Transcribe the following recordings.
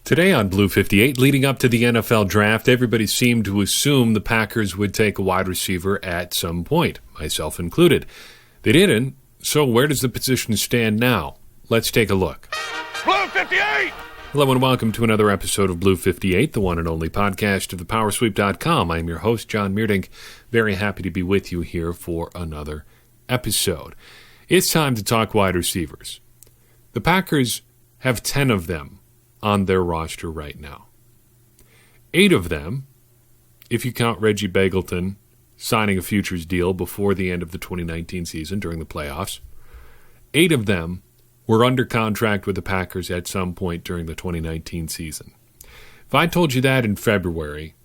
Today on Blue 58, leading up to the NFL draft, everybody seemed to assume the Packers would take a wide receiver at some point, myself included. They didn't, so where does the position stand now? Let's take a look. Blue 58! Hello and welcome to another episode of Blue 58, the one and only podcast of thepowersweep.com. I'm your host, John Meerdink. Very happy to be with you here for another episode. It's time to talk wide receivers. The Packers have 10 of them on their roster right now. 8 of them, if you count Reggie Begelton signing a futures deal before the end of the 2019 season during the playoffs, 8 of them were under contract with the Packers at some point during the 2019 season. If I told you that in February,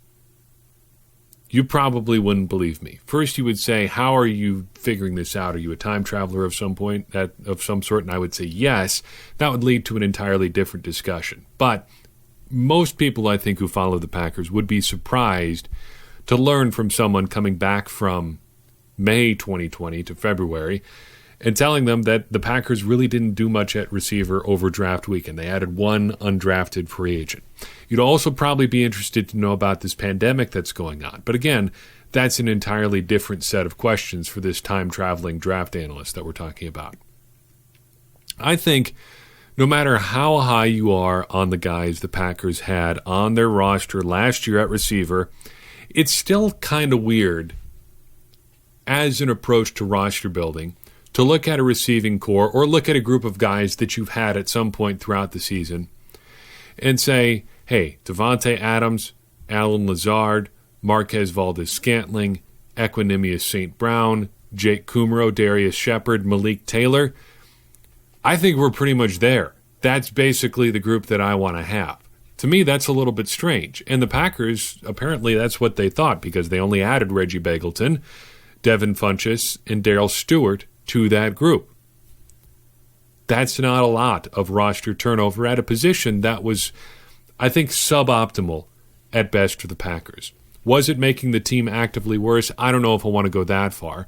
you probably wouldn't believe me. First, you would say, how are you figuring this out? Are you a time traveler of some sort? And I would say yes. That would lead to an entirely different discussion. But most people, I think, who follow the Packers would be surprised to learn from someone coming back from May 2020 to February and telling them that the Packers really didn't do much at receiver over draft weekend. They added one undrafted free agent. You'd also probably be interested to know about this pandemic that's going on. But again, that's an entirely different set of questions for this time-traveling draft analyst that we're talking about. I think no matter how high you are on the guys the Packers had on their roster last year at receiver, it's still kind of weird as an approach to roster building to look at a receiving core or look at a group of guys that you've had at some point throughout the season and say, hey, Davante Adams, Allen Lazard, Marquez Valdes-Scantling, Equanimous St. Brown, Jake Kumerow, Darius Shepard, Malik Taylor, I think we're pretty much there. That's basically the group that I want to have. To me, that's a little bit strange. And the Packers, apparently that's what they thought because they only added Reggie Begelton, Devin Funchess, and Darrell Stewart to that group. That's not a lot of roster turnover at a position that was, I think, suboptimal at best for the Packers. Was it making the team actively worse? I don't know if I want to go that far.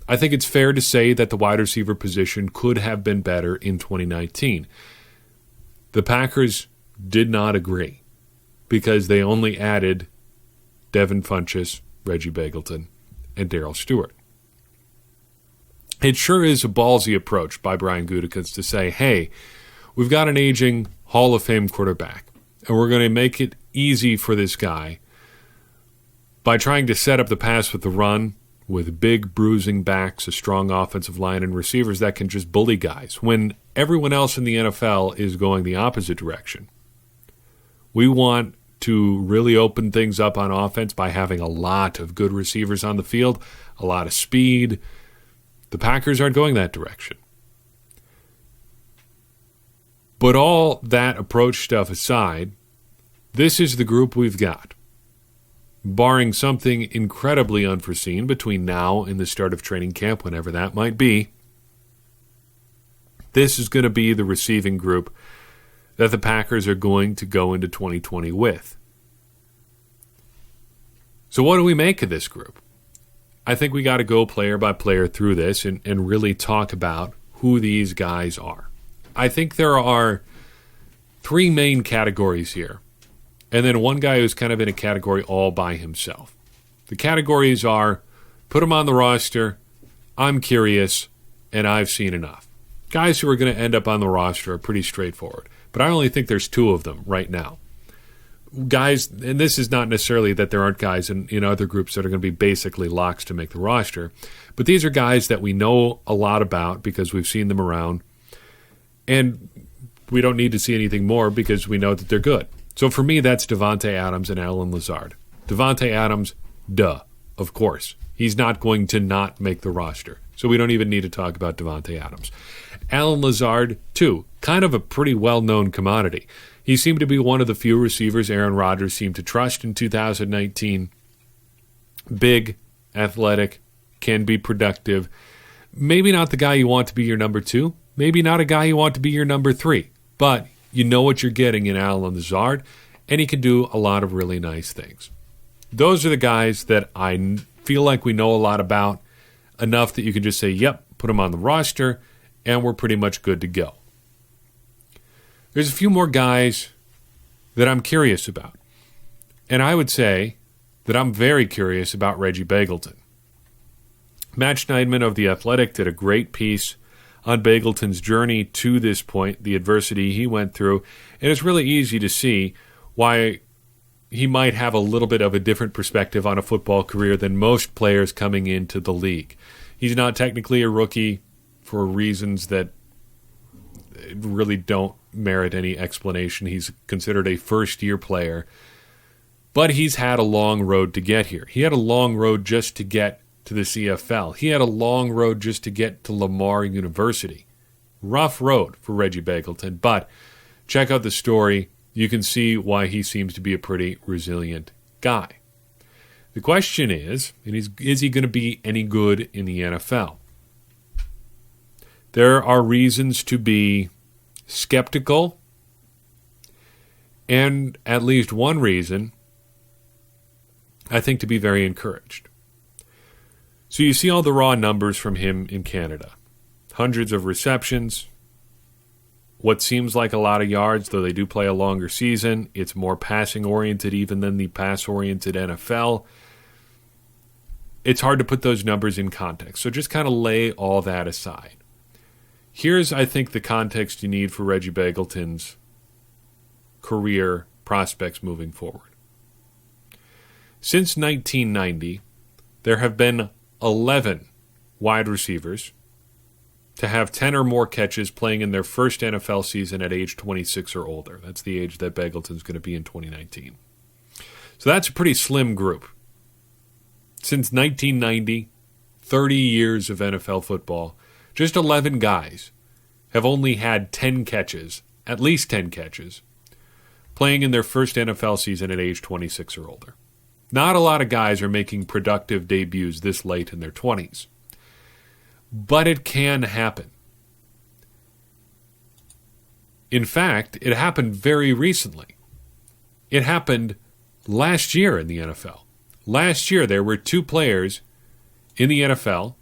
I think it's fair to say that the wide receiver position could have been better in 2019. The Packers did not agree because they only added Devin Funchess, Reggie Begelton, and Darrell Stewart. It sure is a ballsy approach by Brian Gutekunst to say, hey, we've got an aging Hall of Fame quarterback, and we're going to make it easy for this guy by trying to set up the pass with the run with big bruising backs, a strong offensive line, and receivers that can just bully guys when everyone else in the NFL is going the opposite direction. We want to really open things up on offense by having a lot of good receivers on the field, a lot of speed. The Packers aren't going that direction. But all that approach stuff aside, this is the group we've got. Barring something incredibly unforeseen between now and the start of training camp, whenever that might be, this is going to be the receiving group that the Packers are going to go into 2020 with. So what do we make of this group? I think we got to go player by player through this and really talk about who these guys are. I think there are 3 main categories here, and then one guy who's kind of in a category all by himself. The categories are, put him on the roster, I'm curious, and I've seen enough. Guys who are going to end up on the roster are pretty straightforward, but I only think there's 2 of them right now. Guys, and this is not necessarily that there aren't guys in other groups that are going to be basically locks to make the roster, but these are guys that we know a lot about because we've seen them around, and we don't need to see anything more because we know that they're good. So for me, that's Davante Adams and Allen Lazard. Davante Adams, of course. He's not going to not make the roster, so we don't even need to talk about Davante Adams. Allen Lazard, too, kind of a pretty well-known commodity. He seemed to be one of the few receivers Aaron Rodgers seemed to trust in 2019. Big, athletic, can be productive. Maybe not the guy you want to be your number 2. Maybe not a guy you want to be your number 3. But you know what you're getting in Allen Lazard, and he can do a lot of really nice things. Those are the guys that I feel like we know a lot about, enough that you can just say, yep, put them on the roster, and we're pretty much good to go. There's a few more guys that I'm curious about. And I would say that I'm very curious about Reggie Begelton. Matt Schneidman of The Athletic did a great piece on Begelton's journey to this point, the adversity he went through, and it's really easy to see why he might have a little bit of a different perspective on a football career than most players coming into the league. He's not technically a rookie for reasons that really don't merit any explanation. He's considered a first-year player, but he's had a long road to get here. He had a long road just to get to the CFL. He had a long road just to get to Lamar University. Rough road for Reggie Begelton, but check out the story. You can see why he seems to be a pretty resilient guy. The question is he going to be any good in the NFL? There are reasons to be skeptical, and at least one reason, I think, to be very encouraged. So you see all the raw numbers from him in Canada. Hundreds of receptions, what seems like a lot of yards, though they do play a longer season. It's more passing-oriented even than the pass-oriented NFL. It's hard to put those numbers in context, so just kind of lay all that aside. Here's, I think, the context you need for Reggie Begelton's career prospects moving forward. Since 1990, there have been 11 wide receivers to have 10 or more catches playing in their first NFL season at age 26 or older. That's the age that Begelton's going to be in 2019. So that's a pretty slim group. Since 1990, 30 years of NFL football, just 11 guys have only had 10 catches, at least 10 catches, playing in their first NFL season at age 26 or older. Not a lot of guys are making productive debuts this late in their 20s. But it can happen. In fact, it happened very recently. It happened last year in the NFL. Last year, there were 2 players in the NFL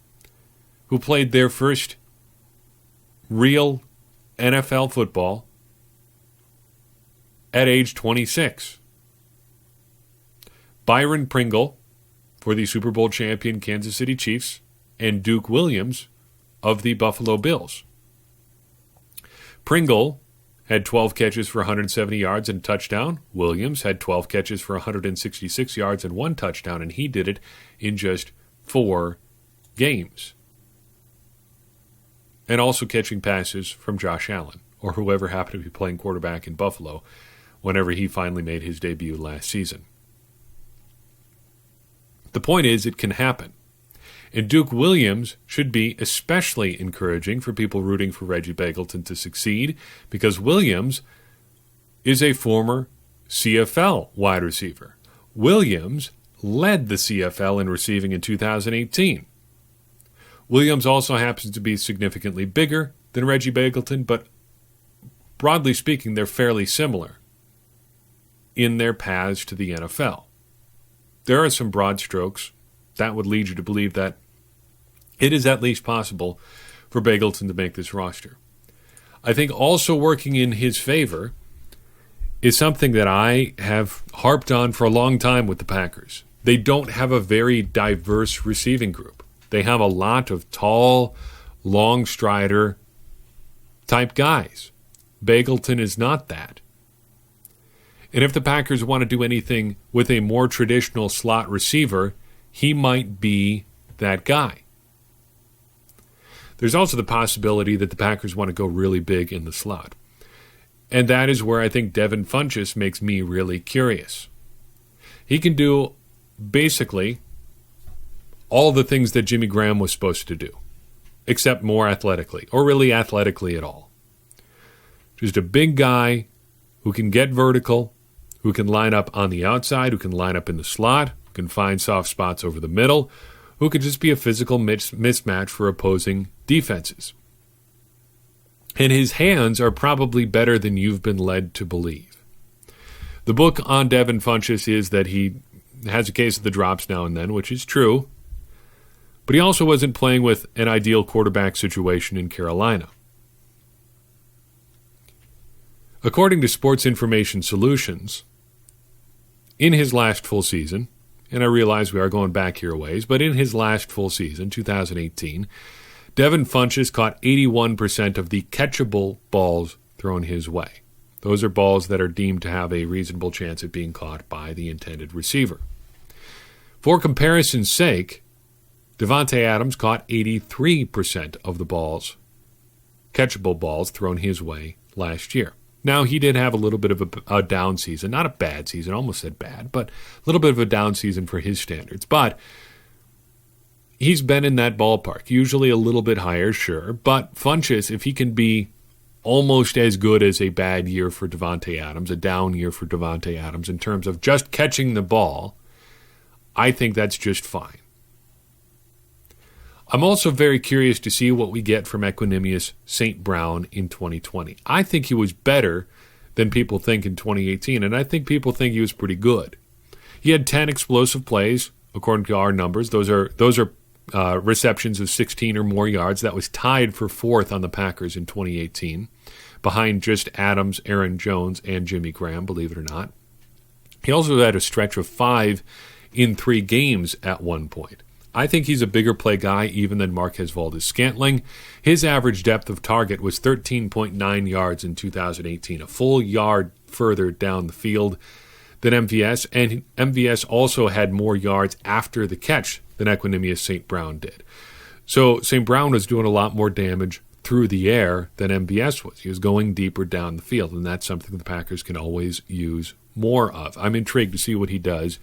who played their first real NFL football at age 26. Byron Pringle for the Super Bowl champion Kansas City Chiefs, and Duke Williams of the Buffalo Bills. Pringle had 12 catches for 170 yards and a touchdown. Williams had 12 catches for 166 yards and 1 touchdown, and he did it in just 4 games. And also catching passes from Josh Allen, or whoever happened to be playing quarterback in Buffalo whenever he finally made his debut last season. The point is, it can happen. And Duke Williams should be especially encouraging for people rooting for Reggie Begelton to succeed, because Williams is a former CFL wide receiver. Williams led the CFL in receiving in 2018. Williams also happens to be significantly bigger than Reggie Begelton, but broadly speaking, they're fairly similar in their paths to the NFL. There are some broad strokes that would lead you to believe that it is at least possible for Begelton to make this roster. I think also working in his favor is something that I have harped on for a long time with the Packers. They don't have a very diverse receiving group. They have a lot of tall, long strider type guys. Begelton is not that. And if the Packers want to do anything with a more traditional slot receiver, he might be that guy. There's also the possibility that the Packers want to go really big in the slot. And that is where I think Devin Funchess makes me really curious. He can do basically all the things that Jimmy Graham was supposed to do, except more athletically, or really athletically at all. Just a big guy who can get vertical, who can line up on the outside, who can line up in the slot, who can find soft spots over the middle, who could just be a physical mismatch for opposing defenses. And his hands are probably better than you've been led to believe. The book on Devin Funchess is that he has a case of the drops now and then, which is true, but he also wasn't playing with an ideal quarterback situation in Carolina. According to Sports Information Solutions, in his last full season, and I realize we are going back here a ways, but in his last full season, 2018, Devin Funchess caught 81% of the catchable balls thrown his way. Those are balls that are deemed to have a reasonable chance at being caught by the intended receiver. For comparison's sake, Davante Adams caught 83% of the balls, catchable balls thrown his way last year. Now, he did have a little bit of a down season. Not a bad season, almost said bad, but a little bit of a down season for his standards. But he's been in that ballpark, usually a little bit higher, sure. But Funchess, if he can be almost as good as a bad year for Davante Adams, a down year for Davante Adams in terms of just catching the ball, I think that's just fine. I'm also very curious to see what we get from Equanimeous St. Brown in 2020. I think he was better than people think in 2018, and I think people think he was pretty good. He had 10 explosive plays, according to our numbers. Those are receptions of 16 or more yards. That was tied for fourth on the Packers in 2018, behind just Adams, Aaron Jones, and Jimmy Graham, believe it or not. He also had a stretch of 5 in 3 games at one point. I think he's a bigger play guy even than Marquez Valdes-Scantling. His average depth of target was 13.9 yards in 2018, a full yard further down the field than MVS, and MVS also had more yards after the catch than Equanimeous St. Brown did. So St. Brown was doing a lot more damage through the air than MVS was. He was going deeper down the field, and that's something the Packers can always use more of. I'm intrigued to see what he does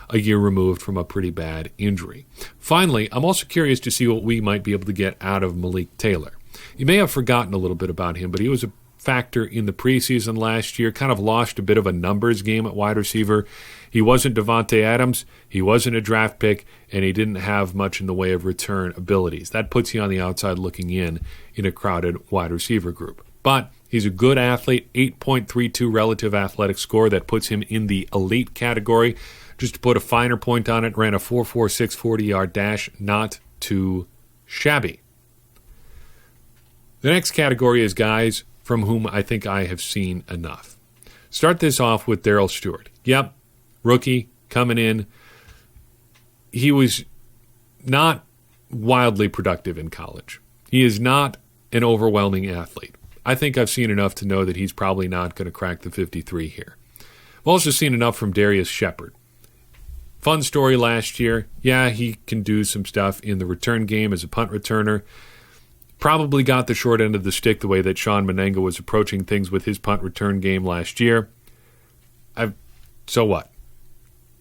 a year removed from a pretty bad injury. Finally, I'm also curious to see what we might be able to get out of Malik Taylor. You may have forgotten a little bit about him, but he was a factor in the preseason last year, kind of lost a bit of a numbers game at wide receiver. He wasn't Davante Adams, he wasn't a draft pick, and he didn't have much in the way of return abilities. That puts you on the outside looking in a crowded wide receiver group. But he's a good athlete, 8.32 relative athletic score. That puts him in the elite category. Just to put a finer point on it, ran a 4.46 40-yard dash, not too shabby. The next category is guys from whom I think I have seen enough. Start this off with Darrell Stewart. Yep, rookie, coming in. He was not wildly productive in college. He is not an overwhelming athlete. I think I've seen enough to know that he's probably not going to crack the 53 here. I've also seen enough from Darius Shepard. Fun story last year. Yeah, he can do some stuff in the return game as a punt returner. Probably got the short end of the stick the way that Sean Menenga was approaching things with his punt return game last year. So what?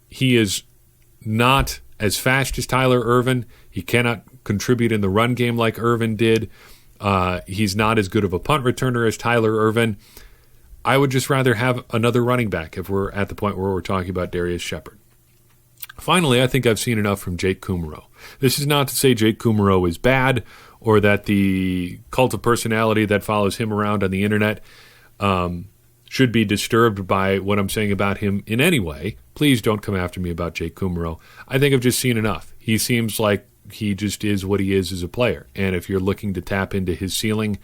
He is not as fast as Tyler Ervin. He cannot contribute in the run game like Ervin did. He's not as good of a punt returner as Tyler Ervin. I would just rather have another running back if we're at the point where we're talking about Darius Shepard. Finally, I think I've seen enough from Jake Kumerow. This is not to say Jake Kumerow is bad or that the cult of personality that follows him around on the internet should be disturbed by what I'm saying about him in any way. Please don't come after me about Jake Kumerow. I think I've just seen enough. He seems like he just is what he is as a player. And if you're looking to tap into his ceiling,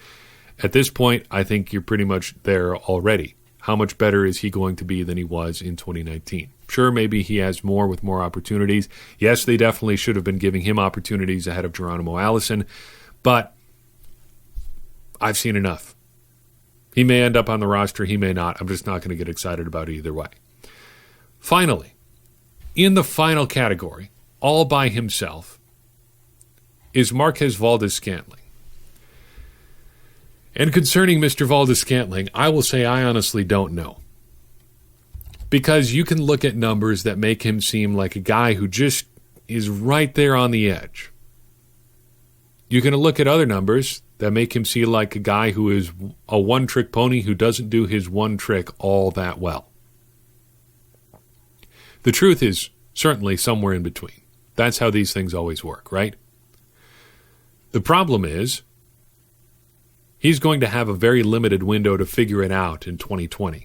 at this point, I think you're pretty much there already. How much better is he going to be than he was in 2019? Sure, maybe he has more with more opportunities. Yes, they definitely should have been giving him opportunities ahead of Geronimo Allison, but I've seen enough. He may end up on the roster, he may not. I'm just not going to get excited about it either way. Finally, in the final category, all by himself, is Marquez Valdes-Scantling. And concerning Mr. Valdes-Scantling, I will say I honestly don't know. Because you can look at numbers that make him seem like a guy who just is right there on the edge. You can look at other numbers that make him seem like a guy who is a one-trick pony who doesn't do his one trick all that well. The truth is certainly somewhere in between. That's how these things always work, right? The problem is he's going to have a very limited window to figure it out in 2020.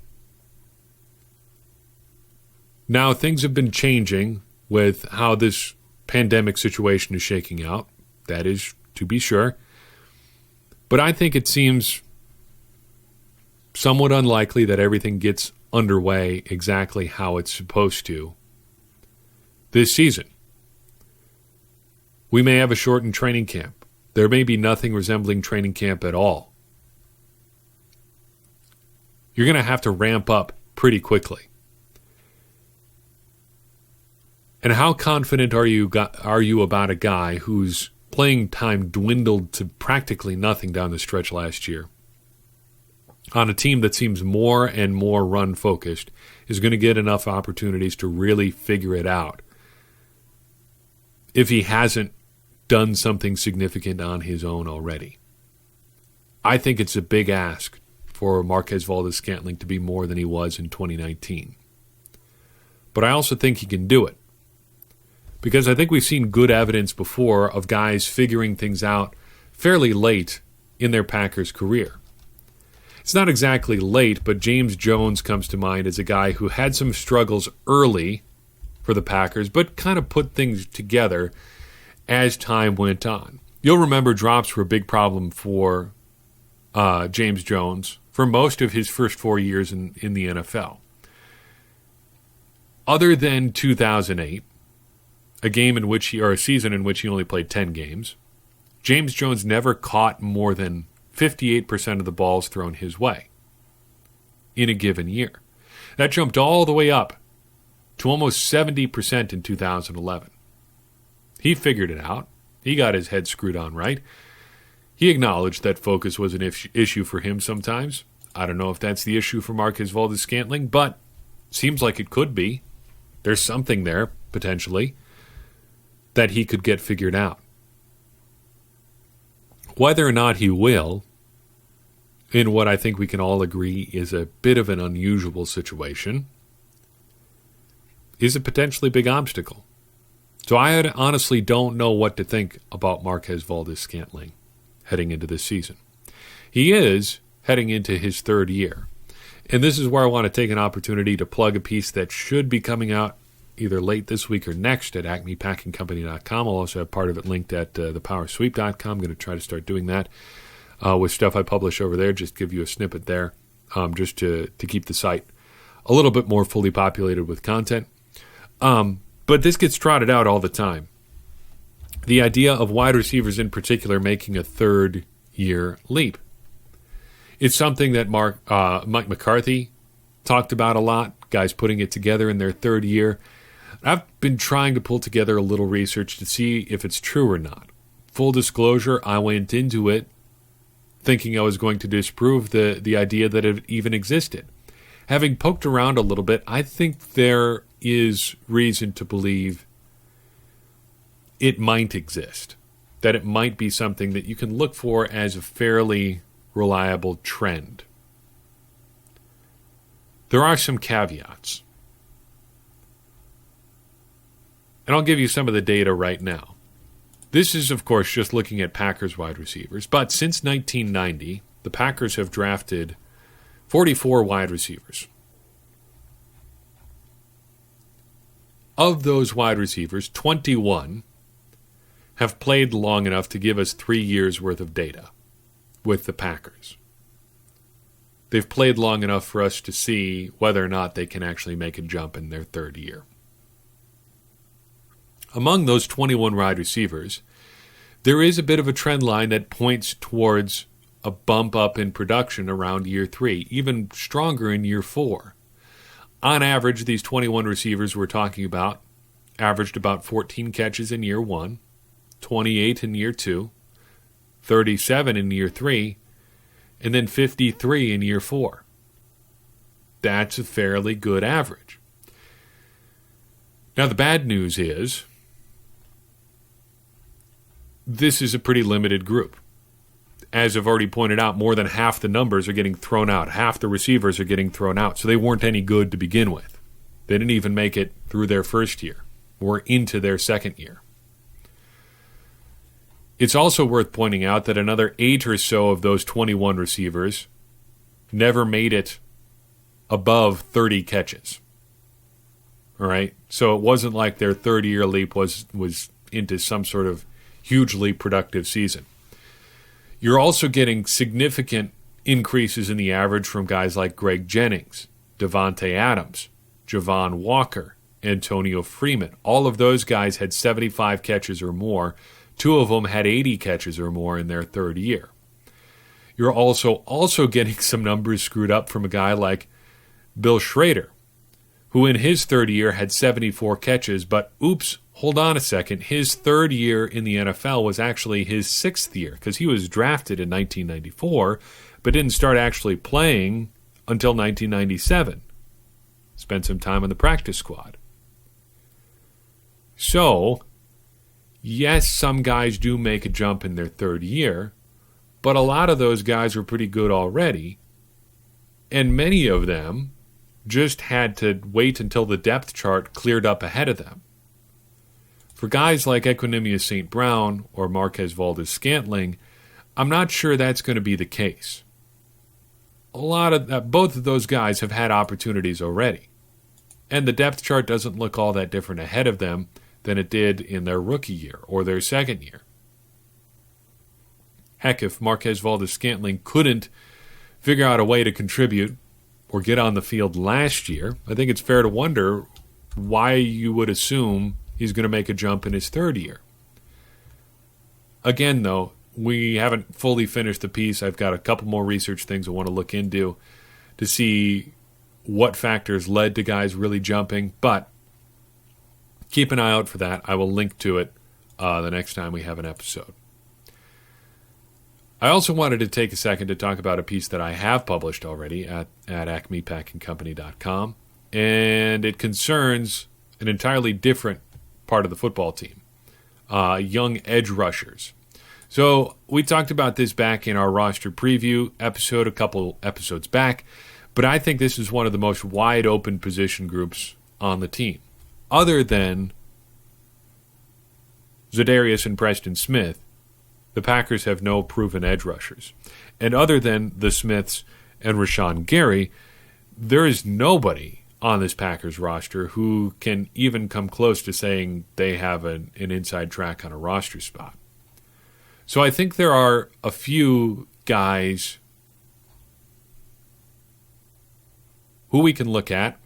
Now, things have been changing with how this pandemic situation is shaking out. That is to be sure. But I think it seems somewhat unlikely that everything gets underway exactly how it's supposed to this season. We may have a shortened training camp. There may be nothing resembling training camp at all. You're going to have to ramp up pretty quickly. And how confident are you about a guy whose playing time dwindled to practically nothing down the stretch last year, on a team that seems more and more run-focused, is going to get enough opportunities to really figure it out if he hasn't done something significant on his own already? I think it's a big ask for Marquez Valdes-Scantling to be more than he was in 2019. But I also think he can do it, because I think we've seen good evidence before of guys figuring things out fairly late in their Packers career. It's not exactly late, but James Jones comes to mind as a guy who had some struggles early for the Packers, but kind of put things together as time went on. You'll remember drops were a big problem for James Jones for most of his first 4 years in the NFL. Other than 2008, a season in which he only played 10 games, James Jones never caught more than 58% of the balls thrown his way in a given year. That jumped all the way up to almost 70% in 2011. He figured it out. He got his head screwed on right. He acknowledged that focus was an issue for him sometimes. I don't know if that's the issue for Marquez Valdes-Scantling, but seems like it could be. There's something there, potentially, that he could get figured out. Whether or not he will, in what I think we can all agree is a bit of an unusual situation, is a potentially big obstacle. So I honestly don't know what to think about Marquez Valdes-Scantling heading into this season. He is heading into his third year. And this is where I want to take an opportunity to plug a piece that should be coming out either late this week or next at acmepackingcompany.com. I'll also have part of it linked at thepowersweep.com. I'm going to try to start doing that with stuff I publish over there. Just give you a snippet there just to keep the site a little bit more fully populated with content. But this gets trotted out all the time. The idea of wide receivers in particular making a third-year leap. It's something that Mike McCarthy talked about a lot, guys putting it together in their third year. I've been trying to pull together a little research to see if it's true or not. Full disclosure, I went into it thinking I was going to disprove the idea that it even existed. Having poked around a little bit, I think there is reason to believe it might exist, that it might be something that you can look for as a fairly reliable trend. There are some caveats. And I'll give you some of the data right now. This is, of course, just looking at Packers wide receivers. But since 1990, the Packers have drafted 44 wide receivers. Of those wide receivers, 21 have played long enough to give us 3 years' worth of data with the Packers. They've played long enough for us to see whether or not they can actually make a jump in their third year. Among those 21 wide receivers, there is a bit of a trend line that points towards a bump up in production around year 3, even stronger in year 4. On average, these 21 receivers we're talking about averaged about 14 catches in year 1, 28 in year 2, 37 in year 3, and then 53 in year 4. That's a fairly good average. Now, the bad news is this is a pretty limited group. As I've already pointed out, more than half the numbers are getting thrown out. Half the receivers are getting thrown out, so they weren't any good to begin with. They didn't even make it through their first year or into their second year. It's also worth pointing out that another 8 or so of those 21 receivers never made it above 30 catches. All right? So it wasn't like their third-year leap was into some sort of hugely productive season. You're also getting significant increases in the average from guys like Greg Jennings, Devontae Adams, Javon Walker, Antonio Freeman. All of those guys had 75 catches or more. 2 of them had 80 catches or more in their third year. You're also getting some numbers screwed up from a guy like Bill Schrader, who in his third year had 74 catches, but oops, hold on a second, his third year in the NFL was actually his 6th year, because he was drafted in 1994, but didn't start actually playing until 1997. Spent some time on the practice squad. So, yes, some guys do make a jump in their third year, but a lot of those guys were pretty good already, and many of them just had to wait until the depth chart cleared up ahead of them. For guys like Equanimeous St. Brown or Marquez Valdes-Scantling, I'm not sure that's going to be the case. Both of those guys have had opportunities already, and the depth chart doesn't look all that different ahead of them than it did in their rookie year or their second year. Heck, if Marquez Valdes-Scantling couldn't figure out a way to contribute or get on the field last year, I think it's fair to wonder why you would assume he's going to make a jump in his third year. Again, though, we haven't fully finished the piece. I've got a couple more research things I want to look into to see what factors led to guys really jumping, but keep an eye out for that. I will link to it the next time we have an episode. I also wanted to take a second to talk about a piece that I have published already at acmepackingcompany.com, and it concerns an entirely different part of the football team, young edge rushers. So we talked about this back in our roster preview episode a couple episodes back, but I think this is one of the most wide open position groups on the team. Other than Za'Darius and Preston Smith, the Packers have no proven edge rushers. And other than the Smiths and Rashawn Gary, there is nobody on this Packers roster who can even come close to saying they have an inside track on a roster spot. So I think there are a few guys who we can look at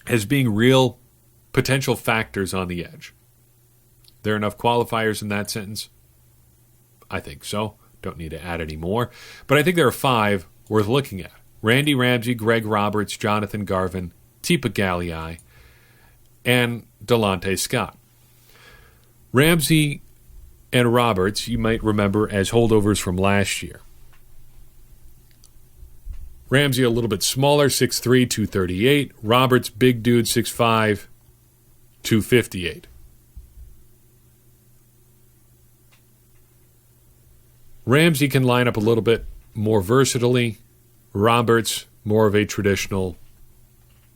as being real potential factors on the edge. There are enough qualifiers in that sentence? I think so. Don't need to add any more. But I think there are 5 worth looking at. Randy Ramsey, Greg Roberts, Jonathan Garvin, Tipa Galeai, and Delonte Scott. Ramsey and Roberts, you might remember as holdovers from last year. Ramsey a little bit smaller, 6'3", 238. Roberts, big dude, 6'5", 258. Ramsey can line up a little bit more versatilely. Roberts, more of a traditional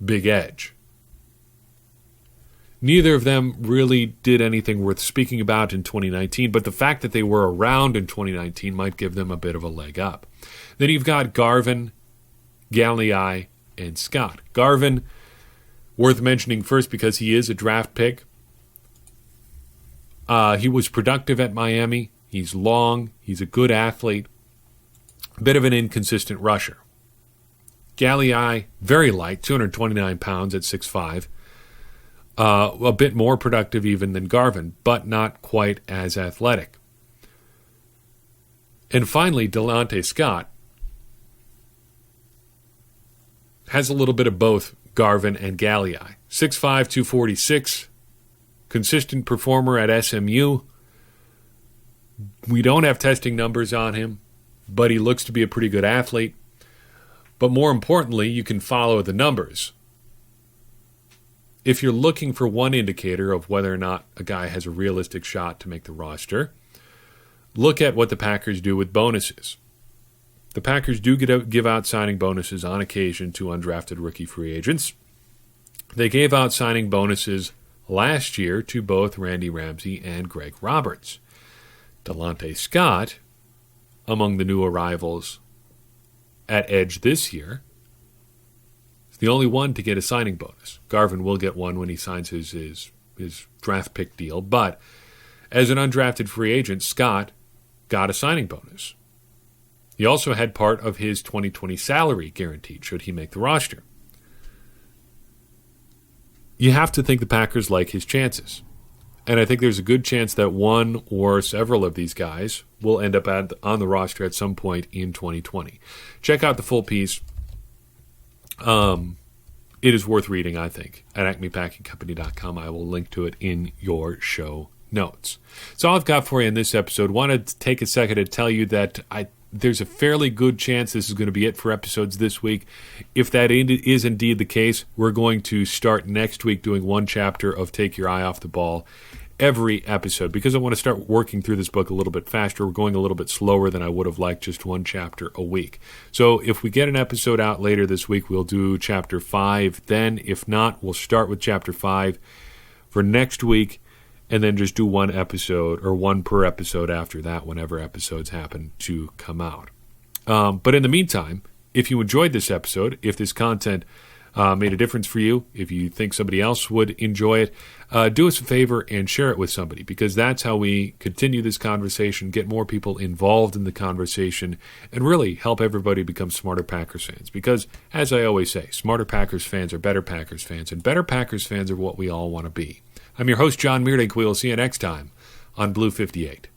big edge. Neither of them really did anything worth speaking about in 2019, but the fact that they were around in 2019 might give them a bit of a leg up. Then you've got Garvin, Galeai, and Scott. Garvin, worth mentioning first because he is a draft pick. He was productive at Miami. He's long. He's a good athlete. A bit of an inconsistent rusher. Galeai, very light, 229 pounds at 6'5". A bit more productive even than Garvin, but not quite as athletic. And finally, Delonte Scott has a little bit of both Garvin and Galeai. 6'5", 246, consistent performer at SMU. We don't have testing numbers on him, but he looks to be a pretty good athlete. But more importantly, you can follow the numbers. If you're looking for one indicator of whether or not a guy has a realistic shot to make the roster, look at what the Packers do with bonuses. The Packers do give out signing bonuses on occasion to undrafted rookie free agents. They gave out signing bonuses last year to both Randy Ramsey and Greg Roberts. Delonte Scott, among the new arrivals at edge this year, is the only one to get a signing bonus. Garvin will get one when he signs his draft pick deal, but as an undrafted free agent, Scott got a signing bonus. He also had part of his 2020 salary guaranteed should he make the roster. You have to think the Packers like his chances. And I think there's a good chance that one or several of these guys will end up on the roster at some point in 2020. Check out the full piece. It is worth reading, I think, at acmepackingcompany.com. I will link to it in your show notes. So all I've got for you in this episode. Wanted to take a second to tell you that there's a fairly good chance this is going to be it for episodes this week. If that is indeed the case, we're going to start next week doing one chapter of Take Your Eye Off the Ball every episode, because I want to start working through this book a little bit faster. We're going a little bit slower than I would have liked, just one chapter a week. So if we get an episode out later this week, we'll do chapter 5 then. If not, we'll start with chapter 5 for next week, and then just do one episode or one per episode after that whenever episodes happen to come out. But in the meantime, if you enjoyed this episode, if this content made a difference for you, if you think somebody else would enjoy it, do us a favor and share it with somebody, because that's how we continue this conversation, get more people involved in the conversation, and really help everybody become smarter Packers fans. Because, as I always say, smarter Packers fans are better Packers fans, and better Packers fans are what we all want to be. I'm your host, John Meerdink. We will see you next time on Blue 58.